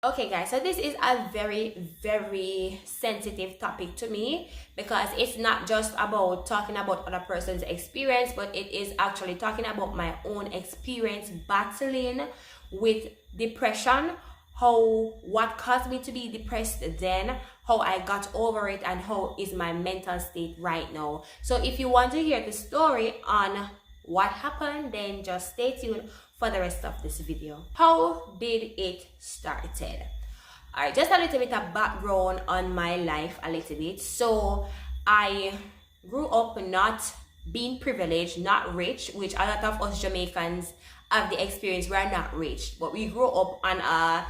Okay guys, so this is a very sensitive topic to me because it's not just about talking about other person's experience, but it is actually talking about my own experience battling with depression, what caused me to be depressed then, how I got over it, and how is my mental state right now. So if you want to hear the story on what happened, then just stay tuned for the rest of this video. How did it started? All right, just a little bit of background on my life, a little bit. So I grew up not being privileged, not rich, which a lot of us Jamaicans have the experience. We're not rich, but we grew up on a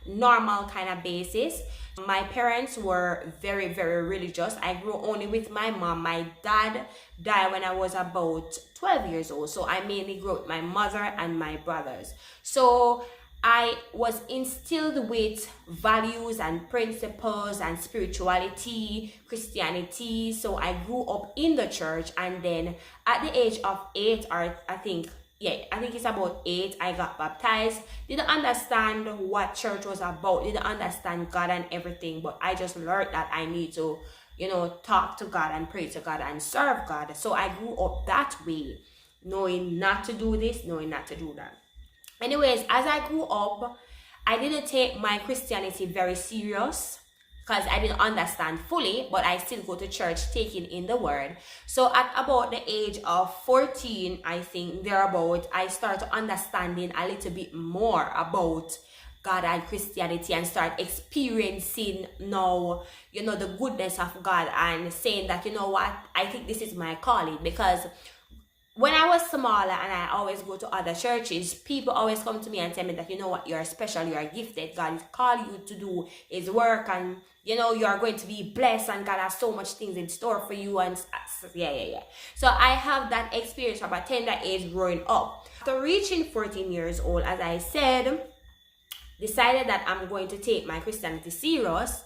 normal kind of basis. My parents were very religious. I grew only with my mom. My dad died when I was about 12 years old, so I mainly grew up with my mother and my brothers. So I was instilled with values and principles and spirituality, Christianity. So I grew up in the church, and then at the age of 8, or I think it's about 8, I got baptized. Didn't understand what church was about, didn't understand God and everything, but I just learned that I need to, talk to God and pray to God and serve God. So I grew up that way, knowing not to do this, knowing not to do that. Anyways, as I grew up, I didn't take my Christianity very serious because I didn't understand fully, but I still go to church taking in the word. So at about the age of 14, I think thereabout, I started understanding a little bit more about God and Christianity and start experiencing now, the goodness of God, and saying that, you know what, I think this is my calling. Because when I was smaller and I always go to other churches, people always come to me and tell me that, you know what, you're special, you're gifted, God is calling you to do his work, and you're going to be blessed, and God has so much things in store for you. And so I have that experience from a tender age growing up. After reaching 14 years old, as I said, decided that I'm going to take my Christianity serious.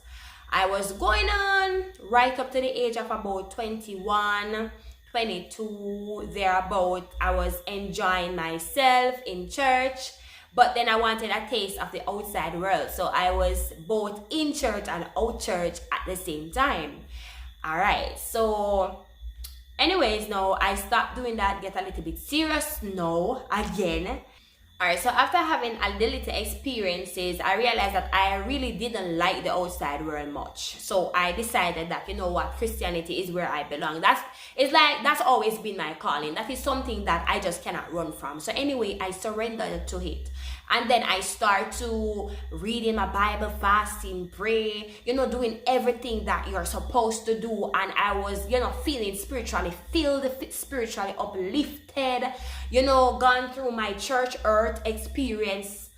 I was going on right up to the age of about 21, 22, thereabout. I was enjoying myself in church, but then I wanted a taste of the outside world. So I was both in church and out church at the same time. All right, so anyways, now I stopped doing that, get a little bit serious now again. Alright, so after having a little experiences, I realized that I really didn't like the outside world much. So I decided that, you know what, Christianity is where I belong. That's always been my calling. That is something that I just cannot run from. So anyway, I surrendered to it. And then I start to reading my Bible, fasting, pray, doing everything that you're supposed to do. And I was, feeling spiritually filled, spiritually uplifted, gone through my church earth experience.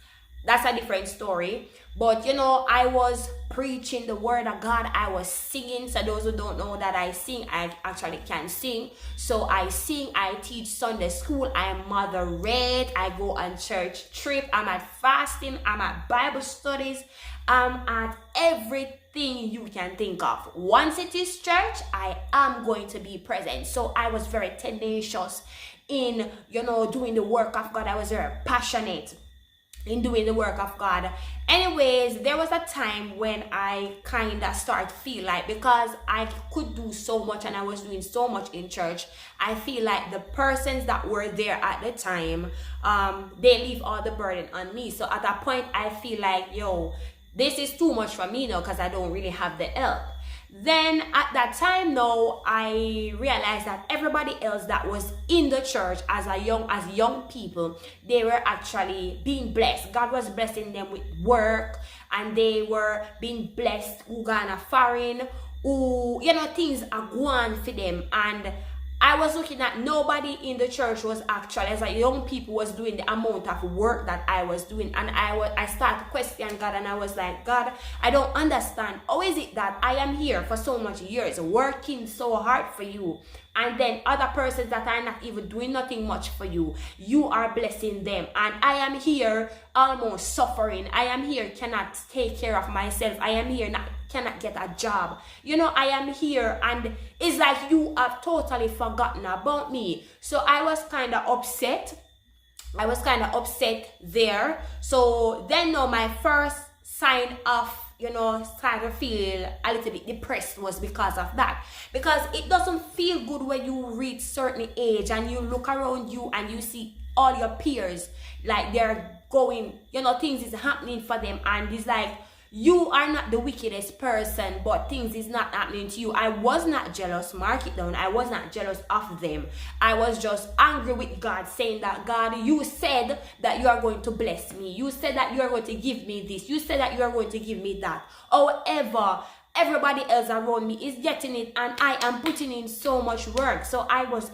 That's a different story. But, I was preaching the word of God. I was singing. So those who don't know that I sing, I actually can sing. So I sing, I teach Sunday school, I moderate, I go on church trip, I'm at fasting, I'm at Bible studies, I'm at everything you can think of. Once it is church, I am going to be present. So I was very tenacious in, doing the work of God. I was very passionate in doing the work of God. Anyways, there was a time when I kind of started feel like, because I could do so much and I was doing so much in church, I feel like the persons that were there at the time, they leave all the burden on me. So at that point, I feel like, this is too much for me now because I don't really have the help. Then at that time now, I realized that everybody else that was in the church as young people, they were actually being blessed. God was blessing them with work, and they were being blessed who gonna foreign, who things are going for them. And I was looking at nobody in the church was actually, as a young people, was doing the amount of work that I was doing. And I started questioning God, and I was like, God, I don't understand. How is it that I am here for so much years, working so hard for you, and then other persons that are not even doing nothing much for you, you are blessing them, and I am here almost suffering. I am here, cannot take care of myself. I am here, cannot get a job. I am here, and it's like you have totally forgotten about me. So I was kind of upset. there. So then now my first sign of, start to feel a little bit depressed was because of that. Because it doesn't feel good when you reach certain age and you look around you and you see all your peers, like they're going, things is happening for them, and it's like, you are not the wickedest person, but things is not happening to you. I was not jealous, mark it down. I was not jealous of them. I was just angry with God, saying that, God, you said that you are going to bless me. You said that you are going to give me this. You said that you are going to give me that. However, everybody else around me is getting it, and I am putting in so much work. So I was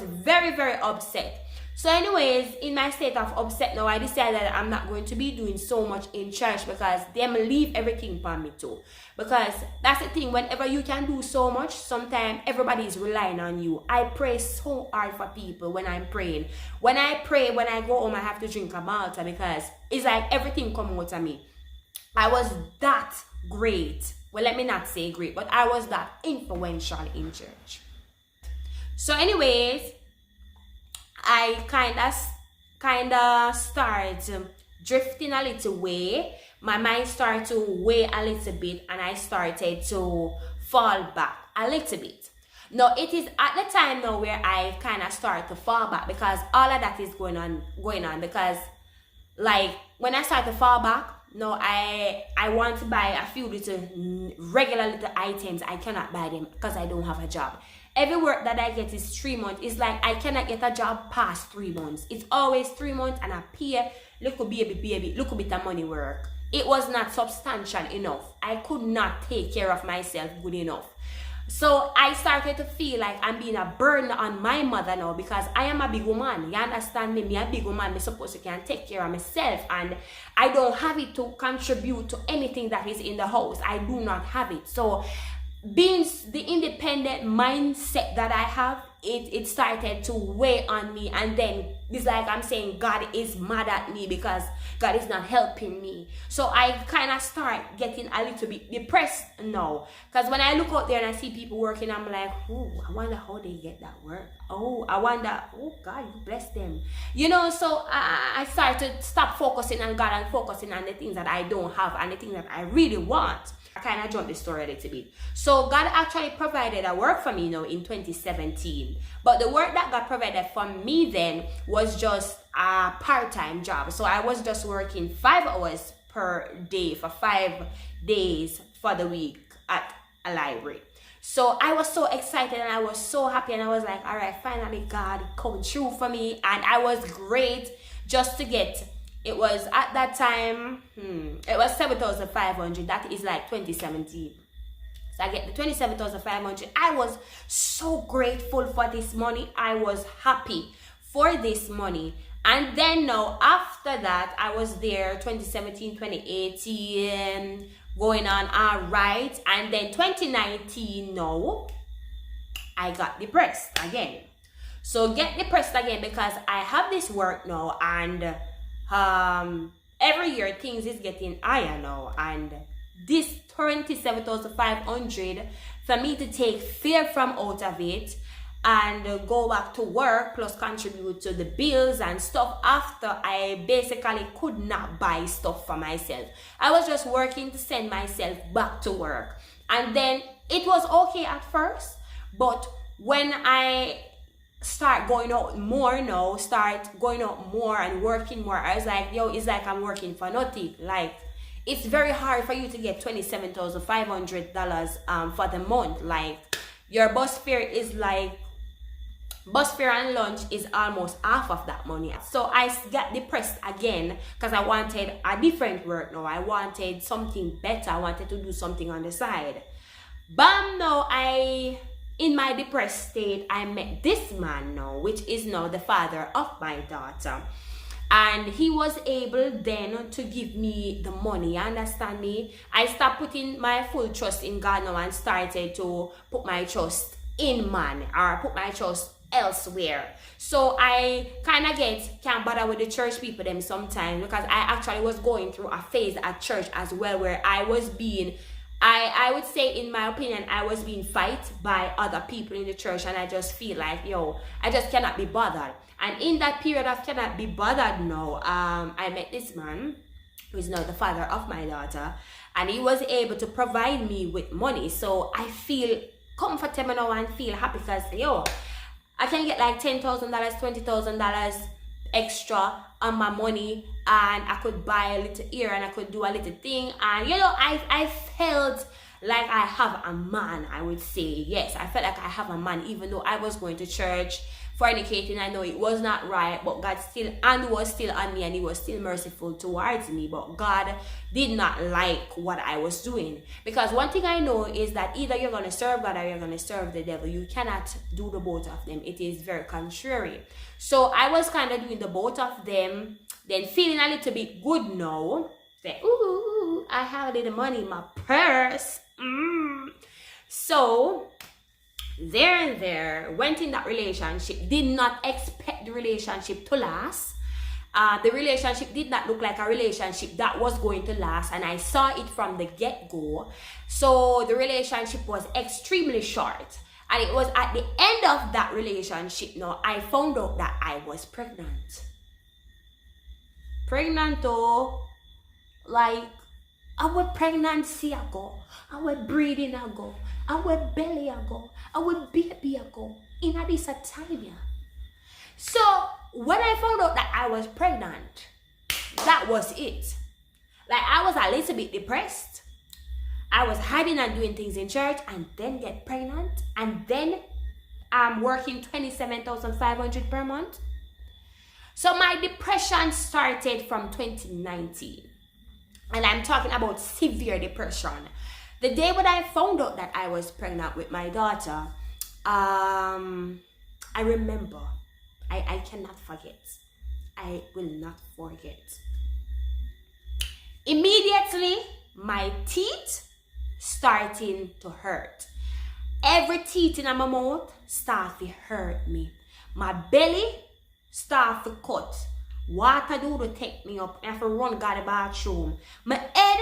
very, very upset. So anyways, in my state of upset now, I decided that I'm not going to be doing so much in church, because them leave everything for me too. Because that's the thing, whenever you can do so much, sometimes everybody is relying on you. I pray so hard for people when I'm praying. When I pray, when I go home, I have to drink a Malta, because it's like everything come out of me. I was that great. Well, let me not say great, but I was that influential in church. So anyways, I kind of start drifting a little way. My mind started to weigh a little bit, and I started to fall back a little bit. Now, it is at the time now where I kind of start to fall back, because all of that is going on. Because, like, when I start to fall back, no, I want to buy a few regular little items. I cannot buy them because I don't have a job. Every work that I get is 3 months. It's like I cannot get a job past 3 months. It's always 3 months, and I pay little bit of money work. It was not substantial enough. I could not take care of myself good enough. So I started to feel like I'm being a burden on my mother now, because I am a big woman. You understand me? Me a big woman. Me supposed to can take care of myself, and I don't have it to contribute to anything that is in the house. I do not have it. So being the independent mindset that I have, it started to weigh on me. And then it's like I'm saying God is mad at me because God is not helping me. So I kind of start getting a little bit depressed now, because when I look out there and I see people working, I'm like, oh, I wonder how they get that work. Oh, I wonder, oh God, you bless them. So I start to stop focusing on God and focusing on the things that I don't have and the things that I really want. I kind of jumped the story a little bit. So God actually provided a work for me now in 2017. But the work that God provided for me then was just a part-time job. So I was just working 5 hours per day for 5 days for the week at a library. So I was so excited and I was so happy, and I was like, all right, finally God come true for me. And I was great just to get, it was at that time, it was 7,500. That is like 2017. So I get the 27,500. I was so grateful for this money. I was happy for this money. And then now, after that, I was there 2017, 2018, going on all right. And then 2019, now, I got depressed again. So get depressed again because I have this work now, and every year things is getting higher now, and this 27,500 for me to take fear from out of it and go back to work plus contribute to the bills and stuff after I basically could not buy stuff for myself. I was just working to send myself back to work, and then it was okay at first, but when I start going out more now, and working more, I was like, yo, it's like I'm working for nothing. Like, it's very hard for you to get $27,500 for the month. Like, your bus fare is like, bus fare and lunch is almost half of that money. So I got depressed again because I wanted a different work now. I wanted something better. I wanted to do something on the side. Bam, now in my depressed state, I met this man now, which is now the father of my daughter. And he was able then to give me the money. You understand me? I stopped putting my full trust in God now and started to put my trust in man, or put my trust elsewhere. So I kind of can't bother with the church people them sometimes, because I actually was going through a phase at church as well where I was being, I would say, in my opinion, I was being fight by other people in the church, and I just feel like, yo, I just cannot be bothered. And in that period of cannot be bothered now, I met this man, who is now the father of my daughter, and he was able to provide me with money. So I feel comfortable now and feel happy because, I can get like $10,000, $20,000 extra on my money, and I could buy a little here and I could do a little thing. And I felt like I have a man, I would say. Yes, I felt like I have a man, even though I was going to church, fornicating. I know it was not right, but God still was still on me, and he was still merciful towards me. But God did not like what I was doing, because one thing I know is that either you're going to serve God or you're going to serve the devil. You cannot do the both of them. It is very contrary. So I was kind of doing the both of them, then feeling a little bit good now. Say, ooh, I have a little money in my purse. So there went in that relationship, did not expect the relationship to last. The relationship did not look like a relationship that was going to last, and I saw it from the get-go. So the relationship was extremely short, and it was at the end of that relationship now I found out that I was pregnant. Like our pregnancy ago, our breathing ago, our belly ago, our baby ago, in this time. So when I found out that I was pregnant, that was it. Like, I was a little bit depressed. I was hiding and doing things in church, and then get pregnant, and then I'm working $27,500 per month. So my depression started from 2019. And I'm talking about severe depression. The day when I found out that I was pregnant with my daughter, I remember. I cannot forget. I will not forget. Immediately, my teeth starting to hurt. Every teeth in my mouth start to hurt me. My belly start to cut. Water do to take me up. I have to run to the bathroom. My head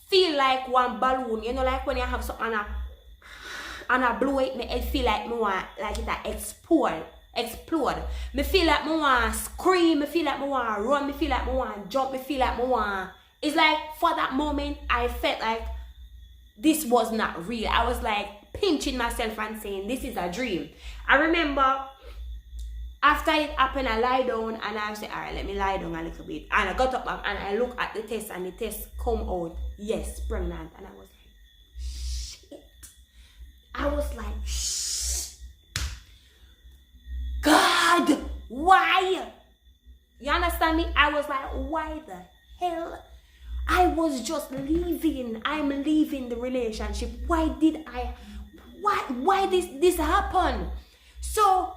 feel like one balloon. You know, like when you have something and I blow it, my head feel like me want, like it explode. Me feel like me want scream. Me feel like me want run. Me feel like me want jump. Me feel like me want. It's like for that moment I felt like this was not real. I was like pinching myself and saying this is a dream. I remember after it happened, I lie down and I said, all right, let me lie down a little bit. And I got up and I look at the test, and the test come out, yes, pregnant. And I was like, shit. I was like, shh. God, why? You understand me? I was like, why the hell? I was just leaving. I'm leaving the relationship. Why did I? Why this happen? So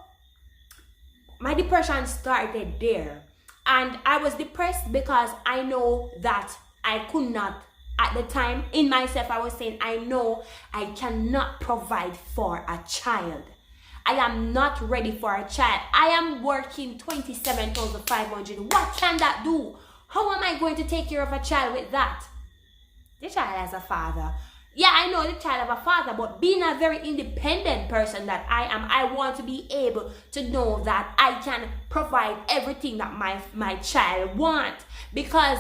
my depression started there, and I was depressed because I know that I could not, at the time in myself, I was saying, I know I cannot provide for a child. I am not ready for a child. I am working $27,500. What can that do? How am I going to take care of a child with that? The child has a father. Yeah, I know the child have a father, but being a very independent person that I am, I want to be able to know that I can provide everything that my child wants. Because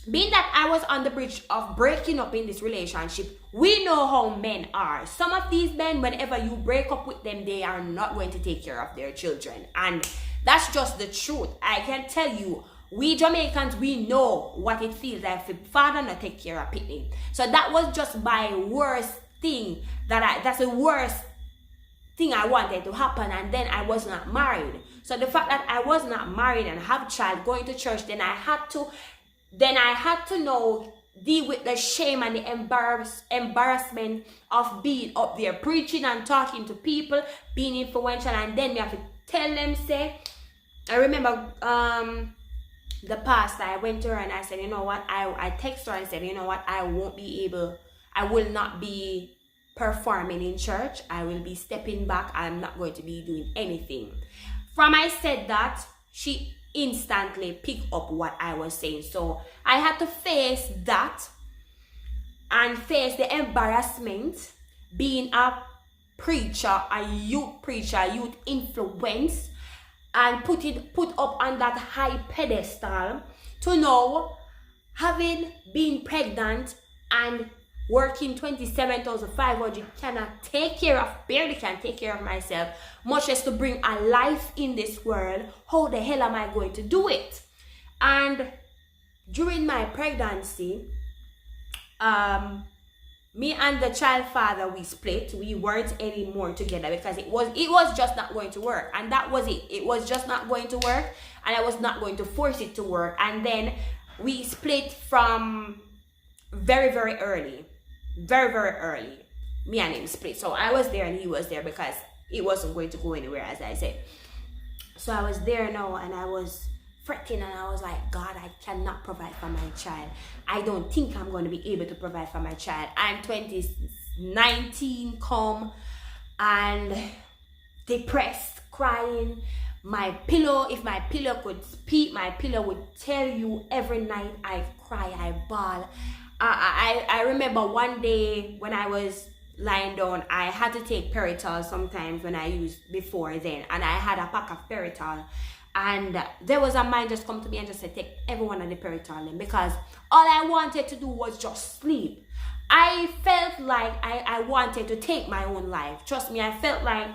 being that I was on the bridge of breaking up in this relationship, we know how men are. Some of these men, whenever you break up with them, they are not going to take care of their children. And that's just the truth. I can tell you, we Jamaicans, we know what it feels like if father not take care of Pitney. So that was just my worst thing. That's the worst thing I wanted to happen. And then I was not married. So the fact that I was not married and have a child, going to church, then I had to know, deal with the shame and the embarrassment of being up there preaching and talking to people, being influential, and then we have to tell them, say, I remember the pastor, I went to her and I said, you know what, I text her and said, you know what, I will not be performing in church. I will be stepping back. I'm not going to be doing anything. From I said that, she instantly picked up what I was saying. So I had to face that and face the embarrassment being a preacher, a youth influence, and put up on that high pedestal to know having been pregnant and working 27,500 cannot take care of, barely can take care of myself, much less to bring a life in this world. How the hell am I going to do it? And during my pregnancy, me and the child father, we split. We weren't anymore together because it was just not going to work, and that was it. It was just not going to work, and I was not going to force it to work. And then we split from very, very early. Very, very early. Me and him split. So I was there and he was there because it wasn't going to go anywhere, as I said. So I was there now and I was fretting and I was like, God, I cannot provide for my child. I don't think I'm going to be able to provide for my child. I'm 2019 come and depressed, crying. My pillow, if my pillow could speak, my pillow would tell you every night I cry, I bawl. I remember one day when I was lying down, I had to take Peritol sometimes when I used before then, and I had a pack of Peritol, and there was a man just come to me and just said, take every one of the Peritol in, because all I wanted to do was just sleep. I felt like I wanted to take my own life. Trust me, I felt like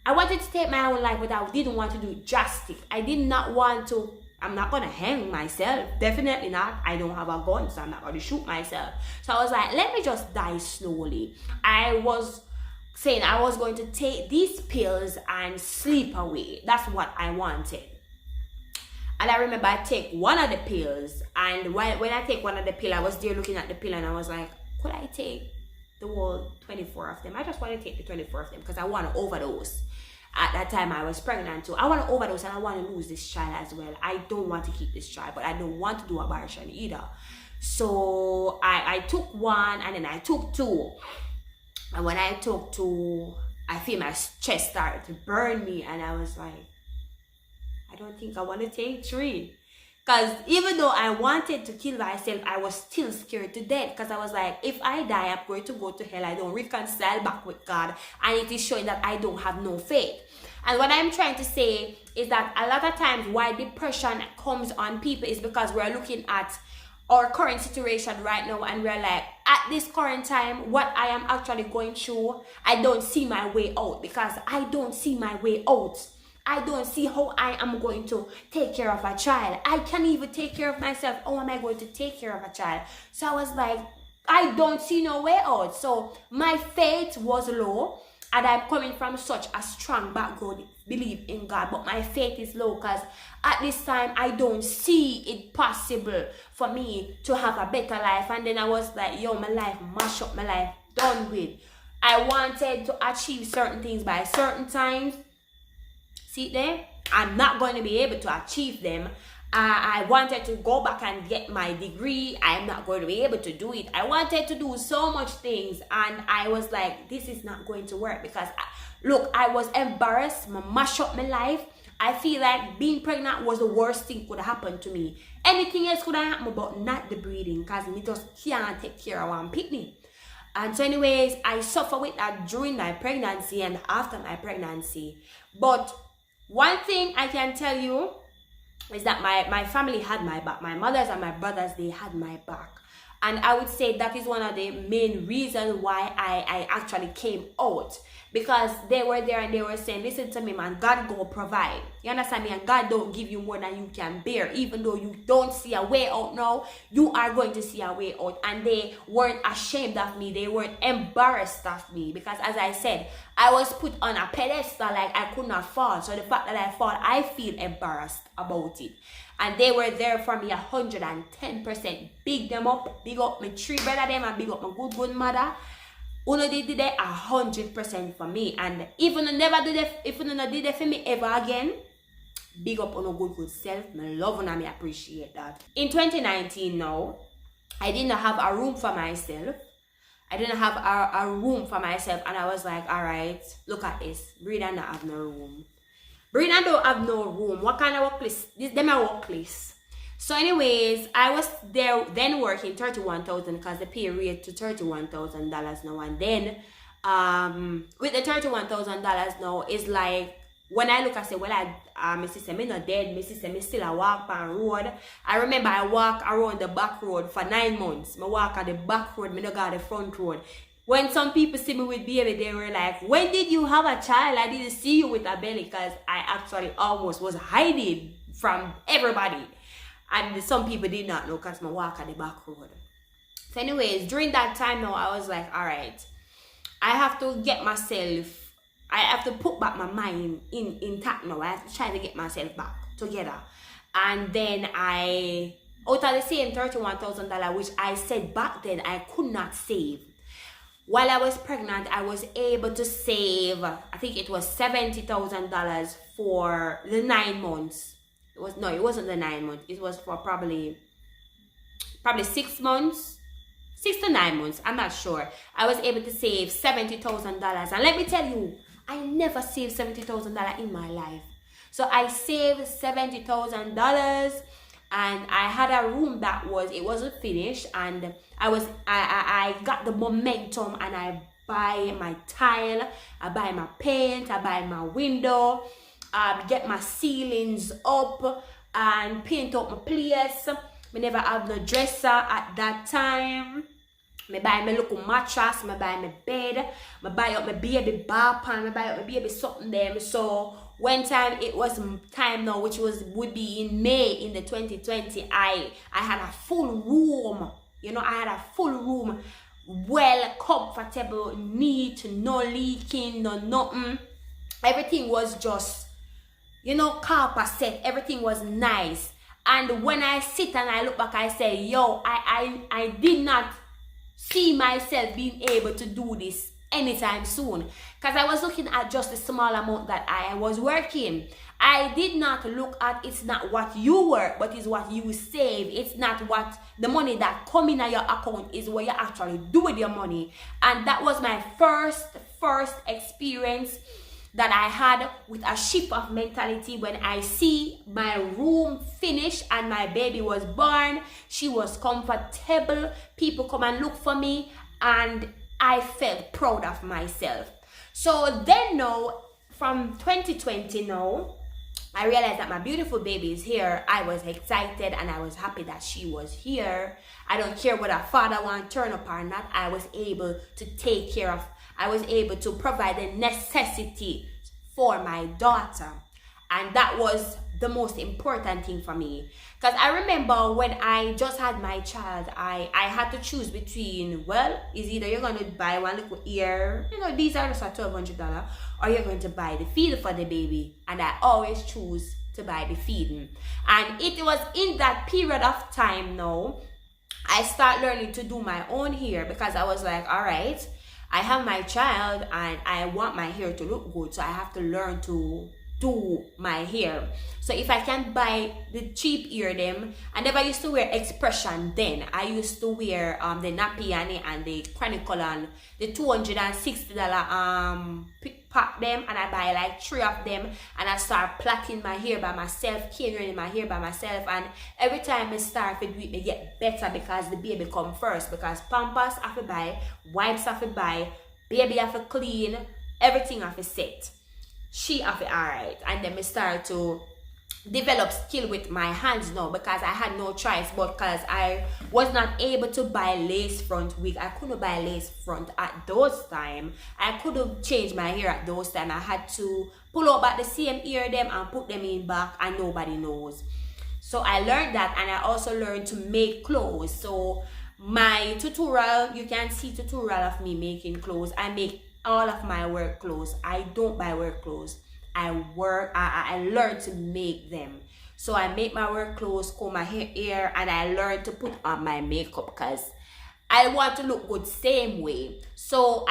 I wanted to take my own life, but I didn't want to do it drastic. I did not want to. I'm not going to hang myself. Definitely not. I don't have a gun, so I'm not going to shoot myself. So I was like, let me just die slowly. I was saying I was going to take these pills and sleep away. That's what I wanted. And I remember I take one of the pills. And when I take one of the pills, I was there looking at the pill and I was like, could I take the whole 24 of them? I just want to take the 24 of them because I want to overdose. At that time, I was pregnant too. I want to overdose and I want to lose this child as well. I don't want to keep this child, but I don't want to do abortion either. So I took one and then I took two. And when I took two, I feel my chest started to burn me. And I was like, I don't think I want to take three. Because even though I wanted to kill myself, I was still scared to death. Because I was like, if I die, I'm going to go to hell. I don't reconcile back with God. And it is showing that I don't have no faith. And what I'm trying to say is that a lot of times why depression comes on people is because we're looking at our current situation right now. And we're like, at this current time, what I am actually going through, I don't see my way out. Because I don't see my way out. I don't see how I am going to take care of a child. I can't even take care of myself. How am I going to take care of a child? So I was like, I don't see no way out. So my faith was low. And I'm coming from such a strong background, belief in God. But my faith is low because at this time, I don't see it possible for me to have a better life. And then I was like, yo, my life, mash up my life, done with. I wanted to achieve certain things by certain times. See there? I'm not going to be able to achieve them. I wanted to go back and get my degree. I'm not going to be able to do it. I wanted to do so much things. And I was like, this is not going to work. Because, look, I was embarrassed. I mash up my life. I feel like being pregnant was the worst thing could happen to me. Anything else could have happened, but not the breeding. Because me just can't take care of one picnic. And so anyways, I suffer with that during my pregnancy and after my pregnancy. But one thing I can tell you is that my family had my back. My mothers and my brothers, they had my back. And I would say that is one of the main reasons why I actually came out. Because they were there and they were saying, listen to me, man, God go provide. You understand me? And God don't give you more than you can bear. Even though you don't see a way out now, you are going to see a way out. And they weren't ashamed of me. They weren't embarrassed of me. Because as I said, I was put on a pedestal like I could not fall. So the fact that I fall, I feel embarrassed about it. And they were there for me 110%. Big them up. Big up my three brother them and big up my good mother. Uno did it 100% for me. And if you never do that, if you not did it for me ever again, big up on a good self. Me love and I appreciate that. In 2019 now, I didn't have a room for myself. I didn't have a room for myself. And I was like, all right, look at this. Breed and not have no room. Breed and don't have no room. What kind of workplace? This them a workplace. So anyways, I was there then working $31,000 because the pay rate to $31,000 now. And then with the $31,000 now is like when I look, I say, well, my sister, me not dead. My sister, me still a walk on road. I remember I walk around the back road for 9 months. I walk on the back road, me not go on the front road. When some people see me with baby, they were like, when did you have a child? I didn't see you with a belly, because I actually almost was hiding from everybody. And some people did not know because I walk on the back road. So anyways, during that time now, I was like, all right, I have to get myself, I have to put back my mind intact now. I have to try to get myself back together. And then out of the same $31,000, which I said back then I could not save. While I was pregnant, I was able to save, I think it was $70,000 for the 9 months. It wasn't the 9 months. It was for probably 6 months. 6 to 9 months, I'm not sure. I was able to save $70,000. And let me tell you, I never saved $70,000 in my life. So I saved $70,000, and I had a room that wasn't finished, and I got the momentum, and I buy my tile, I buy my paint, I buy my window, get my ceilings up and paint up my place. I never have no dresser at that time. I buy my little mattress, I buy my bed, I buy up my baby bar pan, I buy up my baby something there. So one time it was time now, which would be in May in the 2020, I had a full room. You know, I had a full room, well comfortable, neat, no leaking, no nothing. Everything was just, you know, carpet set. Everything was nice. And when I sit and I look back, I say, yo, I did not see myself being able to do this anytime soon, because I was looking at just the small amount that I was working. I did not look at, it's not what you work, but it's what you save. It's not what the money that come in your account is, what you actually do with your money. And that was my first experience that I had with a shift of mentality. When I see my room finished and my baby was born, she was comfortable, people come and look for me, and I felt proud of myself. So then now, from 2020 now, I realized that my beautiful baby is here. I was excited and I was happy that she was here. I don't care whether father want to turn up or not. I was able to take care of, I was able to provide the necessity for my daughter. And that was the most important thing for me. Because I remember when I just had my child, I had to choose between, well, is either you're going to buy one little ear, you know, these are just $1,200, or you're going to buy the feed for the baby. And I always choose to buy the feeding. And it was in that period of time now, I start learning to do my own hair, because I was like, all right, I have my child and I want my hair to look good, so I have to learn to do my hair. So if I can buy the cheap ear them, I never used to wear expression then. I used to wear the Napiani and the Chronicle and the $260 pack them, and I buy like 3 of them, and I start plaiting my hair by myself, catering my hair by myself. And every time I start to do it, I get better, because the baby come first, because Pampers I have to buy, wipes I have to buy, baby I have to clean, everything I have to set. She have it alright. And then I start to develop skill with my hands now, because I had no choice, but because I was not able to buy lace front wig. I couldn't buy lace front at those time. I couldn't change my hair at those time. I had to pull up back the same ear them and put them in back, and nobody knows. So I learned that, and I also learned to make clothes. So my tutorial, you can see tutorial of me making clothes. I make all of my work clothes. I don't buy work clothes. I learned to make them. So I make my work clothes, comb my hair, and I learned to put on my makeup, because I want to look good same way. So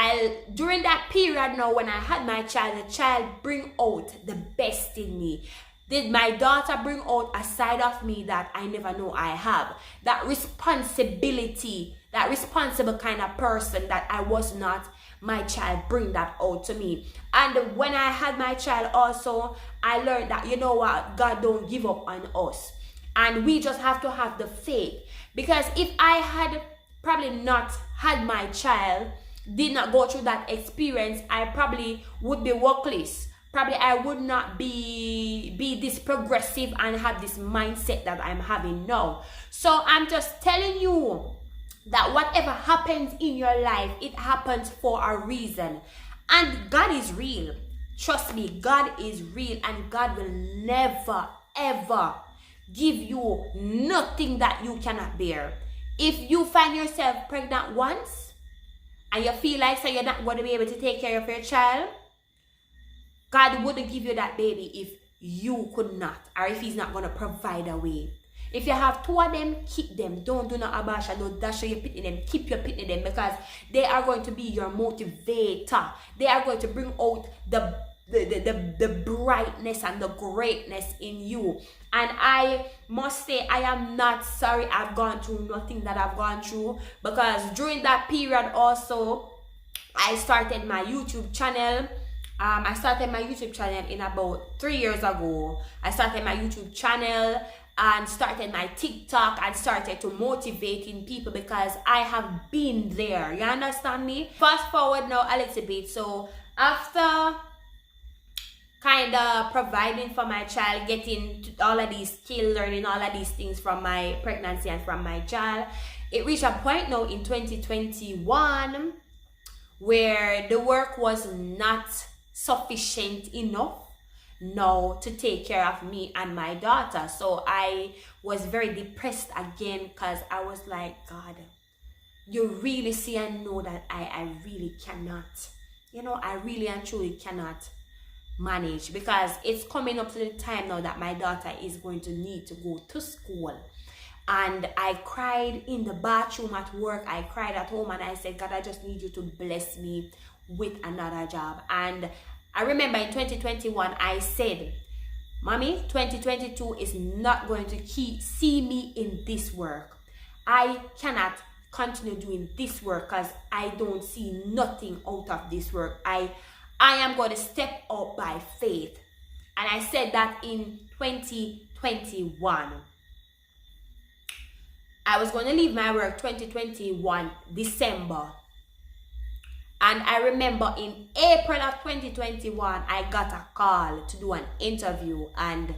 during that period now, when I had my child, the child bring out the best in me. Did my daughter bring out a side of me that I never know I have? That responsibility, that responsible kind of person that I was not. My child bring that out to me. And when I had my child also, I learned that, you know what, God don't give up on us, and we just have to have the faith. Because if I had probably not had my child, did not go through that experience, I probably would be workless, probably I would not be this progressive and have this mindset that I'm having now. So I'm just telling you that whatever happens in your life, it happens for a reason. And God is real. Trust me, God is real, and God will never ever give you nothing that you cannot bear. If you find yourself pregnant once and you feel like so you're not going to be able to take care of your child, God wouldn't give you that baby if you could not, or if he's not going to provide a way. If you have two of them, keep them. Don't do no abortion. Don't dash your pitting them. Keep your pitting them, because they are going to be your motivator. They are going to bring out the brightness and the greatness in you. And I must say, I am not sorry I've gone through nothing that I've gone through, because during that period also, I started my YouTube channel. I started my YouTube channel in about 3 years ago. I started my YouTube channel and started my TikTok and started to motivating people, because I have been there. You understand me? Fast forward now a little bit. So after kind of providing for my child, getting all of these skills, learning all of these things from my pregnancy and from my child, it reached a point now in 2021 where the work was not sufficient enough now to take care of me and my daughter. So I was very depressed again, because I was like, God, you really see and know that I really cannot, I really and truly cannot manage, because it's coming up to the time now that my daughter is going to need to go to school. And I cried in the bathroom at work, I cried at home, and I said, God, I just need you to bless me with another job. And I remember in 2021 I said, Mommy, 2022 is not going to see me in this work. I cannot continue doing this work because I don't see nothing out of this work. I am going to step out by faith. And I said that in 2021. I was going to leave my work 2021 December. And I remember in April of 2021, I got a call to do an interview. And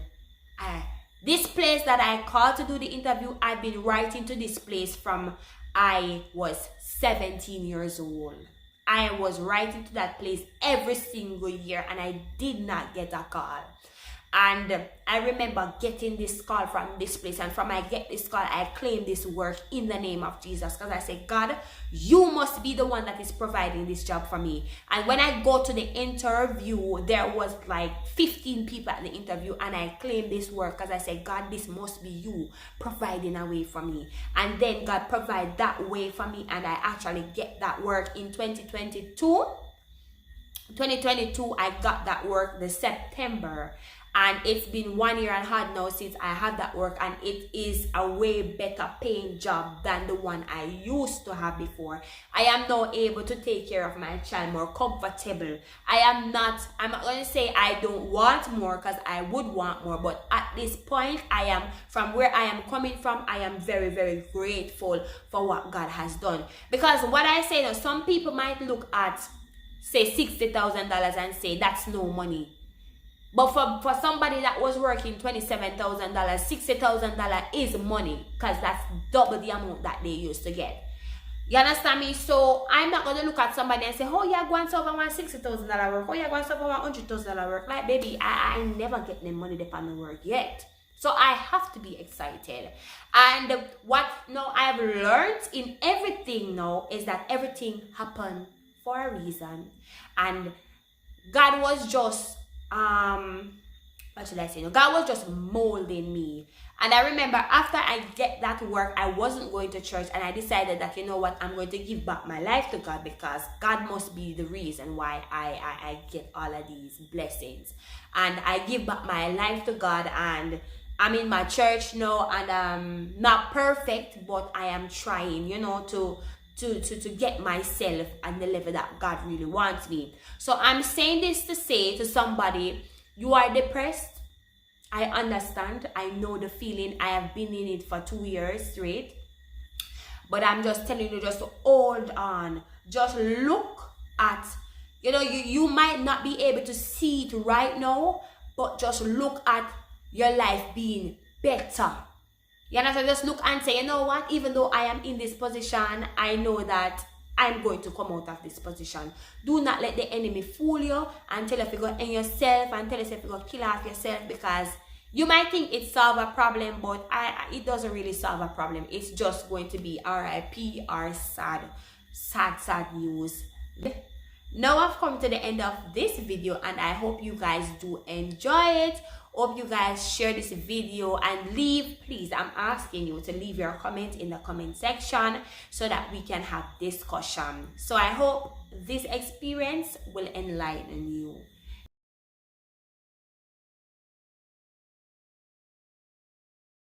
this place that I called to do the interview, I've been writing to this place from I was 17 years old. I was writing to that place every single year, and I did not get a call. And I remember getting this call from this place, and from I get this call, I claim this work in the name of Jesus, because I say, God, you must be the one that is providing this job for me. And when I go to the interview, there was like 15 people at the interview, and I claim this work because I say, God, this must be you providing a way for me. And then God provide that way for me, and I actually get that work in 2022. 2022, I got that work the September. And it's been 1 year and a half now since I had that work, and it is a way better paying job than the one I used to have before. I am now able to take care of my child more comfortable. I'm not going to say I don't want more, because I would want more, but at this point, I am, from where I am coming from, I am very, very grateful for what God has done. Because what I say now, some people might look at, say, $60,000 and say that's no money. But for somebody that was working $27,000, $60,000 is money, because that's double the amount that they used to get. You understand me? So I'm not going to look at somebody and say, oh, you're going to over $60,000 work. Oh, you're going to over $100,000 work. Like, baby, I never get the money upon the work yet. So I have to be excited. And what now I've learned in everything now is that everything happened for a reason. And God was just what should I say? God was just molding me. And I remember after I get that work, I wasn't going to church, and I decided that, you know what, I'm going to give back my life to God, because God must be the reason why I get all of these blessings. And I give back my life to God, and I'm in my church now, and I'm not perfect, but I am trying, to get myself at the level that God really wants me. So I'm saying this to say to somebody, you are depressed. I understand. I know the feeling. I have been in it for 2 years straight. But I'm just telling you, just to hold on. Just look at You know, you might not be able to see it right now, but just look at your life being better. You understand? Just look and say, you know what? Even though I am in this position, I know that I'm going to come out of this position. Do not let the enemy fool you and tell you if you go in yourself and tell you if you go kill off yourself, because you might think it solves a problem, but it doesn't really solve a problem. It's just going to be RIP or sad news. Now I've come to the end of this video, and I hope you guys do enjoy it. Hope you guys share this video and please, I'm asking you to leave your comment in the comment section so that we can have discussion. So I hope this experience will enlighten you.